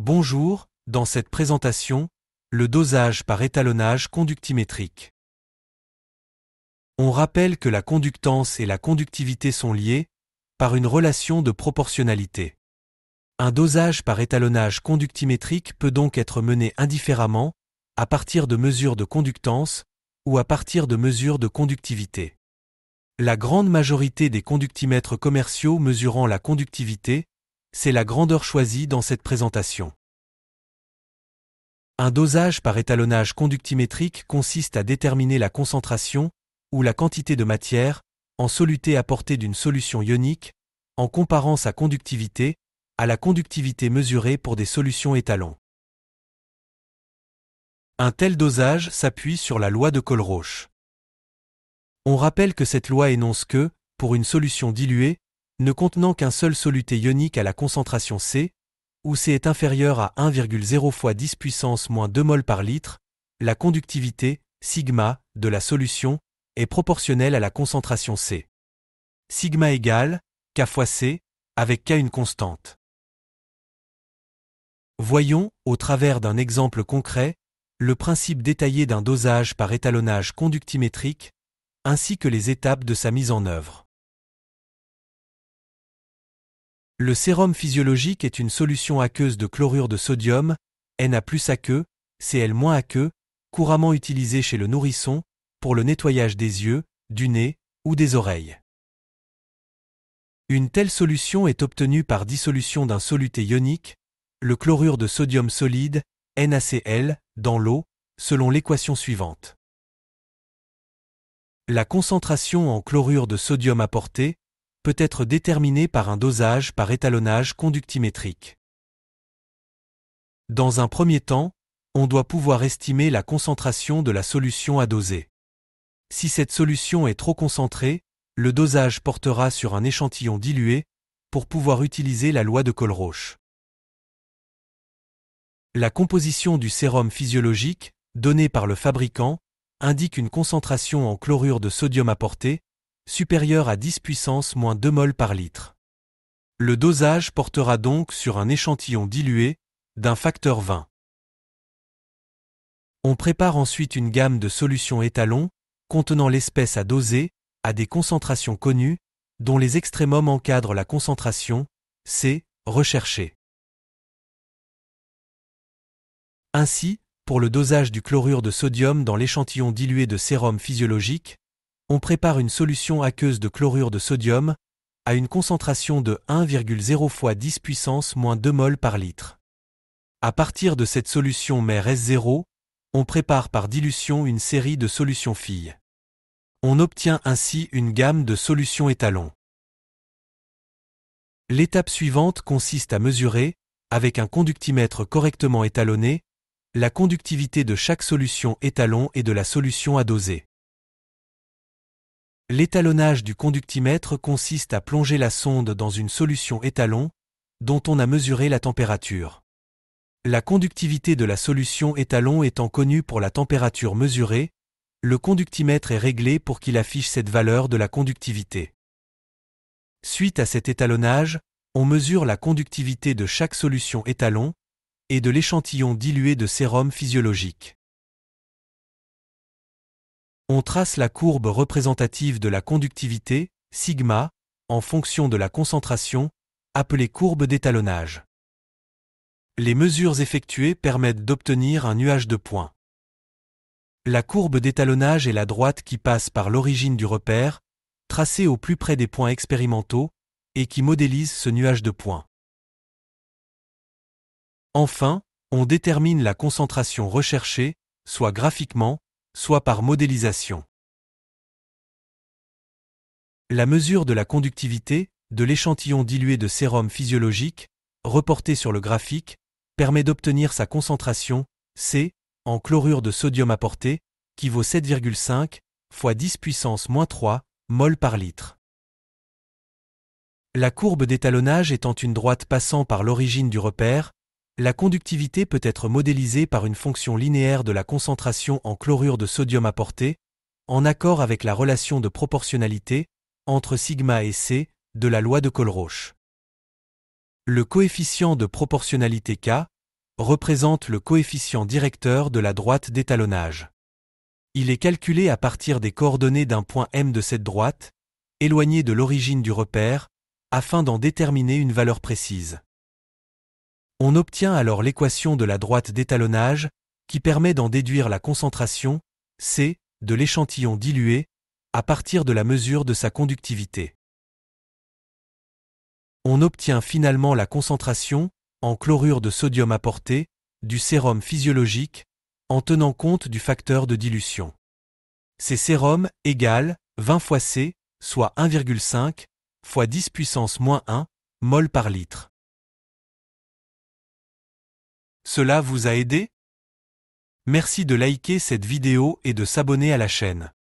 Bonjour, dans cette présentation, le dosage par étalonnage conductimétrique. On rappelle que la conductance et la conductivité sont liées par une relation de proportionnalité. Un dosage par étalonnage conductimétrique peut donc être mené indifféremment à partir de mesures de conductance ou à partir de mesures de conductivité. La grande majorité des conductimètres commerciaux mesurant la conductivité, c'est la grandeur choisie dans cette présentation. Un dosage par étalonnage conductimétrique consiste à déterminer la concentration ou la quantité de matière en soluté apportée d'une solution ionique en comparant sa conductivité à la conductivité mesurée pour des solutions étalons. Un tel dosage s'appuie sur la loi de Colroche. On rappelle que cette loi énonce que, pour une solution diluée, ne contenant qu'un seul soluté ionique à la concentration C, où C est inférieur à 1,0 fois 10 puissance moins 2 mol par litre, la conductivité, sigma, de la solution, est proportionnelle à la concentration C. Sigma égale K fois C, avec K une constante. Voyons, au travers d'un exemple concret, le principe détaillé d'un dosage par étalonnage conductimétrique, ainsi que les étapes de sa mise en œuvre. Le sérum physiologique est une solution aqueuse de chlorure de sodium, Na plus aqueux, Cl moins aqueux, couramment utilisée chez le nourrisson, pour le nettoyage des yeux, du nez ou des oreilles. Une telle solution est obtenue par dissolution d'un soluté ionique, le chlorure de sodium solide, NaCl, dans l'eau, selon l'équation suivante. La concentration en chlorure de sodium apportée peut être déterminée par un dosage par étalonnage conductimétrique. Dans un premier temps, on doit pouvoir estimer la concentration de la solution à doser. Si cette solution est trop concentrée, le dosage portera sur un échantillon dilué pour pouvoir utiliser la loi de Colroche. La composition du sérum physiologique, donnée par le fabricant, indique une concentration en chlorure de sodium apportée supérieure à 10 puissance moins 2 mol par litre. Le dosage portera donc sur un échantillon dilué d'un facteur 20. On prépare ensuite une gamme de solutions étalons contenant l'espèce à doser à des concentrations connues dont les extrémums encadrent la concentration C recherchée. Ainsi, pour le dosage du chlorure de sodium dans l'échantillon dilué de sérum physiologique, on prépare une solution aqueuse de chlorure de sodium à une concentration de 1,0 fois 10 puissance moins 2 mol par litre. À partir de cette solution mère S0, on prépare par dilution une série de solutions filles. On obtient ainsi une gamme de solutions étalons. L'étape suivante consiste à mesurer, avec un conductimètre correctement étalonné, la conductivité de chaque solution étalon et de la solution à doser. L'étalonnage du conductimètre consiste à plonger la sonde dans une solution étalon dont on a mesuré la température. La conductivité de la solution étalon étant connue pour la température mesurée, le conductimètre est réglé pour qu'il affiche cette valeur de la conductivité. Suite à cet étalonnage, on mesure la conductivité de chaque solution étalon et de l'échantillon dilué de sérum physiologique. On trace la courbe représentative de la conductivité, sigma, en fonction de la concentration, appelée courbe d'étalonnage. Les mesures effectuées permettent d'obtenir un nuage de points. La courbe d'étalonnage est la droite qui passe par l'origine du repère, tracée au plus près des points expérimentaux, et qui modélise ce nuage de points. Enfin, on détermine la concentration recherchée, soit graphiquement, soit par modélisation. La mesure de la conductivité de l'échantillon dilué de sérum physiologique, reporté sur le graphique, permet d'obtenir sa concentration, C, en chlorure de sodium apporté, qui vaut 7,5 fois 10 puissance moins 3 mol par litre. La courbe d'étalonnage étant une droite passant par l'origine du repère, la conductivité peut être modélisée par une fonction linéaire de la concentration en chlorure de sodium apporté, en accord avec la relation de proportionnalité entre sigma et C de la loi de Colroche. Le coefficient de proportionnalité K représente le coefficient directeur de la droite d'étalonnage. Il est calculé à partir des coordonnées d'un point M de cette droite, éloigné de l'origine du repère, afin d'en déterminer une valeur précise. On obtient alors l'équation de la droite d'étalonnage, qui permet d'en déduire la concentration, C, de l'échantillon dilué, à partir de la mesure de sa conductivité. On obtient finalement la concentration, en chlorure de sodium apporté, du sérum physiologique, en tenant compte du facteur de dilution. Ces sérums égale 20 fois C, soit 1,5 fois 10 puissance moins 1 mol par litre. Cela vous a aidé? Merci de liker cette vidéo et de s'abonner à la chaîne.